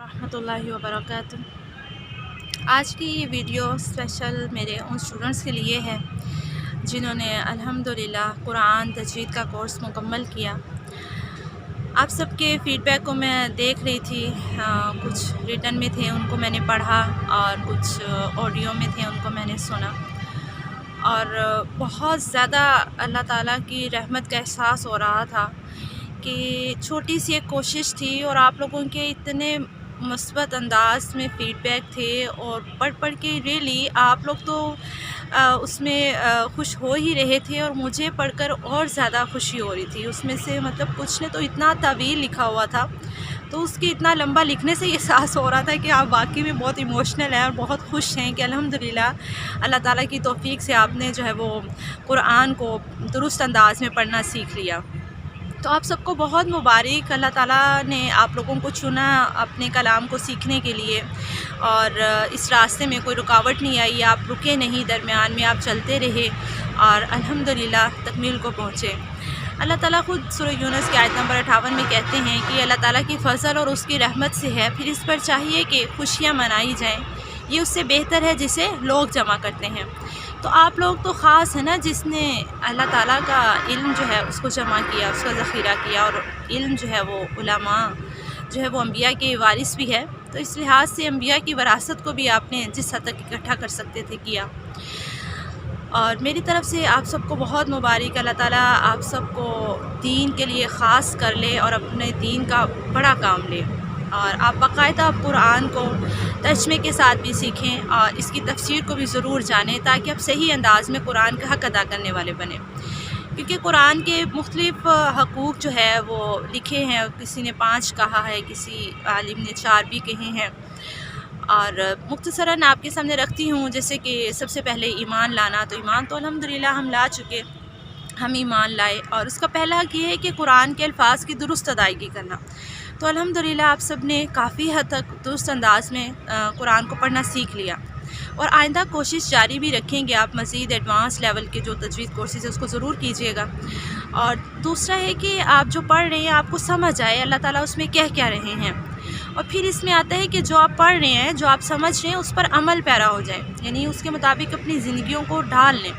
रहमतुल्लाहि व बरकातुहू। आज की ये वीडियो स्पेशल मेरे उन स्टूडेंट्स के लिए है जिन्होंने अल्हम्दुलिल्लाह कुरान तजवीद का कोर्स मुकम्मल किया। आप सबके फ़ीडबैक को मैं देख रही थी, कुछ रिटन में थे उनको मैंने पढ़ा और कुछ ऑडियो में थे उनको मैंने सुना, और बहुत ज़्यादा अल्लाह ताला की रहमत का एहसास हो रहा था कि छोटी सी एक कोशिश थी और आप लोगों के इतने मुस्बत अंदाज में फ़ीडबैक थे, और पढ़ पढ़ के रियली आप लोग तो उसमें खुश हो ही रहे थे, और मुझे पढ़कर और ज़्यादा खुशी हो रही थी। उसमें से मतलब कुछ ने तो इतना तवील लिखा हुआ था, तो उसकी इतना लंबा लिखने से एहसास हो रहा था कि आप वाकई में बहुत इमोशनल हैं और बहुत खुश हैं कि अल्हम्दुलिल्लाह अल्लाह ताला की तौफ़ीक से आपने जो है वो कुरान को दुरुस्त अंदाज में पढ़ना सीख लिया। तो आप सबको बहुत मुबारक। अल्लाह ताला ने आप लोगों को चुना अपने कलाम को सीखने के लिए, और इस रास्ते में कोई रुकावट नहीं आई, आप रुके नहीं, दरमियान में आप चलते रहे और अल्हम्दुलिल्लाह तकमील को पहुँचे। अल्लाह ताला ख़ुद सूरह यूनुस की आयत नंबर 58 में कहते हैं कि अल्लाह ताला की फ़ज़ल और उसकी रहमत से है, फिर इस पर चाहिए कि खुशियाँ मनाई जाएँ, ये उससे बेहतर है जिसे लोग जमा करते हैं। तो आप लोग तो ख़ास है ना, जिसने अल्लाह ताला का इल्म जो है उसको जमा किया, उसका ज़ख़ीरा किया, और इल्म जो है वो उलमा जो है वो अंबिया के वारिस भी है। तो इस लिहाज से अंबिया की वरासत को भी आपने जिस हद तक इकट्ठा कर सकते थे किया। और मेरी तरफ़ से आप सबको बहुत मुबारक। अल्लाह ताला आप सबको दीन के लिए ख़ास कर ले और अपने दीन का बड़ा काम ले, और आप बाकायदा कुरान को तर्जमे के साथ भी सीखें और इसकी तफसीर को भी ज़रूर जानें, ताकि आप सही अंदाज़ में कुरान का हक़ अदा करने वाले बने। क्योंकि कुरान के मुख्तलिफ़ हकूक़ जो है वो लिखे हैं, किसी ने 5 कहा है, किसी आलिम ने 4 भी कहे हैं, और मुख्तसरन आपके सामने रखती हूँ। जैसे कि सबसे पहले ईमान लाना, तो ईमान तो अल्हम्दुलिल्लाह हम ला चुके, हम ईमान लाए, और उसका पहला हक़ ये है कि कुरान के अल्फाज की दुरुस्त अदायगी करना। तो अल्हम्दुलिल्लाह आप सब ने काफ़ी हद तक दुरुस्त अंदाज़ में कुरान को पढ़ना सीख लिया, और आइंदा कोशिश जारी भी रखेंगे। आप मज़ीद एडवांस लेवल के जो तजवीज़ कोर्सेज़ है उसको ज़रूर कीजिएगा। और दूसरा है कि आप जो पढ़ रहे हैं आपको समझ आए अल्लाह ताला उसमें कह रहे हैं, और फिर इसमें आता है कि जो आप पढ़ रहे हैं, जो आप समझ रहे हैं, उस पर अमल पैरा हो जाए, यानी उसके मुताबिक अपनी ज़िंदगियों को ढाल लें।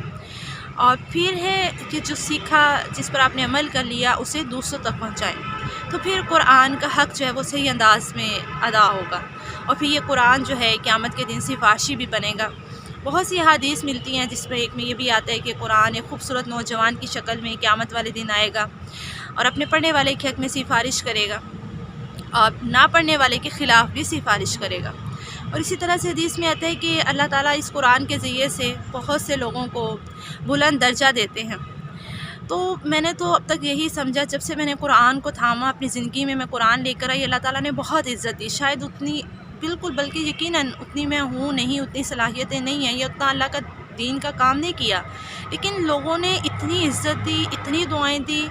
और फिर है कि जो सीखा, जिस पर आपने अमल कर लिया, उसे दूसरों तक पहुँचाएँ। तो फिर कुरान का हक़ जो है वो सही अंदाज़ में अदा होगा, और फिर ये कुरान जो है क़यामत के दिन सिफारशी भी बनेगा। बहुत सी हदीस मिलती हैं जिसमें एक में ये भी आता है कि कुरान एक खूबसूरत नौजवान की शक्ल में क़यामत वाले दिन आएगा और अपने पढ़ने वाले के हक़ में सिफारिश करेगा, और ना पढ़ने वाले के ख़िलाफ़ भी सिफारिश करेगा। और इसी तरह से हदीस में आता है कि अल्लाह ताला इस कुरान के ज़रिए से बहुत से लोगों को बुलंद दर्जा देते हैं। तो मैंने तो अब तक यही समझा, जब से मैंने कुरान को थामा अपनी ज़िंदगी में, मैं कुरान लेकर आई, अल्लाह ताला ने बहुत इज़्ज़त दी। शायद उतनी, बिल्कुल, बल्कि यकीनन उतनी मैं हूँ नहीं, उतनी सलाहियतें नहीं हैं, या उतना अल्लाह का दीन का काम नहीं किया, लेकिन लोगों ने इतनी इज़्ज़त दी, इतनी दुआएं दी,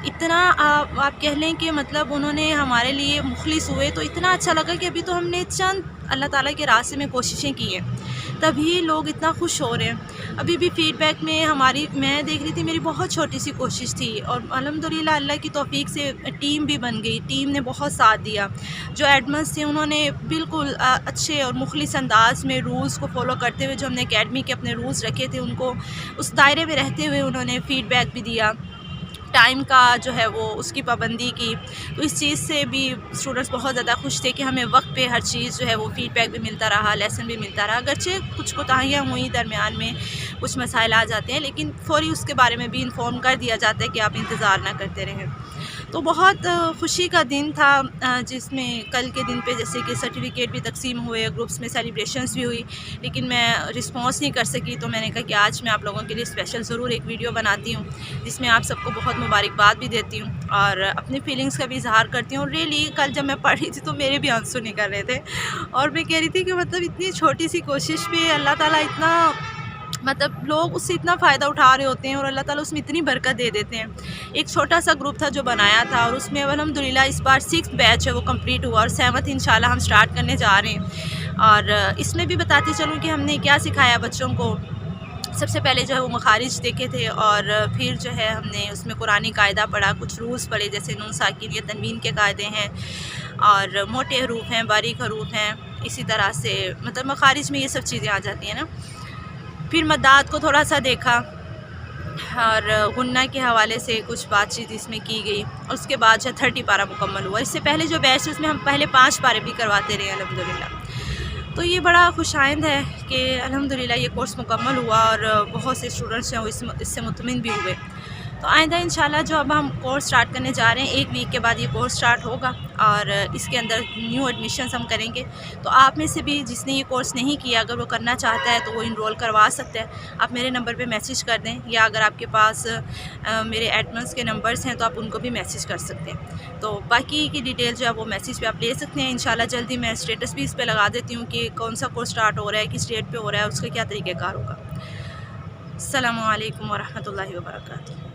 इतना आप कह लें कि मतलब उन्होंने हमारे लिए मुखलिस हुए। तो इतना अच्छा लगा कि अभी तो हमने चंद अल्लाह ताला के रास्ते में कोशिशें की हैं, तभी लोग इतना खुश हो रहे हैं। अभी भी फ़ीडबैक में मैं देख रही थी, मेरी बहुत छोटी सी कोशिश थी, और अल्हम्दुलिल्लाह अल्लाह की तौफ़ीक से टीम भी बन गई, टीम ने बहुत साथ दिया। जो एडमन्स थे उन्होंने बिल्कुल अच्छे और मुखलिस अंदाज़ में रूल्स को फ़ॉलो करते हुए, जो हमने एकेडमी के अपने रूल्स रखे थे उनको उस दायरे में रहते हुए उन्होंने फ़ीडबैक भी दिया, टाइम का जो है वो उसकी पाबंदी की। तो इस चीज़ से भी स्टूडेंट्स बहुत ज़्यादा खुश थे कि हमें वक्त पे हर चीज़ जो है वो फ़ीडबैक भी मिलता रहा, लेसन भी मिलता रहा। अगरचे कुछ कोताहियाँ हुई, दरमियान में कुछ मसाइल आ जाते हैं, लेकिन फ़ौरी उसके बारे में भी इन्फॉर्म कर दिया जाता है कि आप इंतज़ार ना करते रहें। तो बहुत खुशी का दिन था, जिसमें कल के दिन पे जैसे कि सर्टिफिकेट भी तकसीम हुए, ग्रुप्स में सेलिब्रेशंस भी हुई, लेकिन मैं रिस्पॉन्स नहीं कर सकी। तो मैंने कहा कि आज मैं आप लोगों के लिए स्पेशल ज़रूर एक वीडियो बनाती हूँ, जिसमें आप सबको बहुत मुबारकबाद भी देती हूँ और अपनी फीलिंग्स का भी इजहार करती हूँ। रियली कल जब मैं पढ़ रही थी तो मेरे भी आंसू निकल रहे थे, और मैं कह रही थी कि मतलब इतनी छोटी सी कोशिश पे अल्लाह ताला इतना, मतलब लोग उससे इतना फ़ायदा उठा रहे होते हैं, और अल्लाह ताला उसमें इतनी बरकत दे देते हैं। एक छोटा सा ग्रुप था जो बनाया था, और उसमें अल्हम्दुलिल्लाह इस बार 6th बैच है वो कंप्लीट हुआ, और 7th इंशाल्लाह हम स्टार्ट करने जा रहे हैं। और इसमें भी बताती चलूँ कि हमने क्या सिखाया बच्चों को। سب سے پہلے جو ہے وہ مخارج دیکھے تھے، اور پھر جو ہے ہم نے اس میں قرآنی قاعدہ پڑھا، کچھ رولز پڑھے جیسے نون ساکن یا تنوین کے قاعدے ہیں، اور موٹے حروف ہیں، باریک حروف ہیں، اسی طرح سے مطلب مخارج میں یہ سب چیزیں آ جاتی ہیں نا۔ پھر مدات کو تھوڑا سا دیکھا، اور غنہ کے حوالے سے کچھ بات چیت اس میں کی گئی، اور اس کے بعد جو 30 پارہ مکمل ہوا۔ اس سے پہلے جو بیچ اس میں ہم پہلے 5 پارے بھی کرواتے رہے الحمدللہ۔ تو یہ بڑا خوش آئند ہے کہ الحمدللہ یہ کورس مکمل ہوا، اور بہت سے اسٹوڈنٹس ہیں وہ اس سے مطمئن بھی ہوئے۔ تو آئندہ انشاءاللہ جو اب ہم کورس سٹارٹ کرنے جا رہے ہیں، 1 ویک کے بعد یہ کورس سٹارٹ ہوگا، اور اس کے اندر نیو ایڈمیشنز ہم کریں گے۔ تو آپ میں سے بھی جس نے یہ کورس نہیں کیا، اگر وہ کرنا چاہتا ہے تو وہ انرول کروا سکتا ہے۔ آپ میرے نمبر پہ میسیج کر دیں، یا اگر آپ کے پاس میرے ایڈمنس کے نمبرز ہیں تو آپ ان کو بھی میسیج کر سکتے ہیں۔ تو باقی کی ڈیٹیل جو ہے وہ میسیج پہ آپ لے سکتے ہیں۔ انشاءاللہ جلدی میں اسٹیٹس بھی اس پہ لگا دیتی ہوں کہ کون سا کورس سٹارٹ ہو رہا ہے، کس ڈیٹ پہ ہو رہا ہے، اس کا کیا طریقہ کار ہوگا۔ السلام علیکم ورحمۃ اللہ وبرکاتہ۔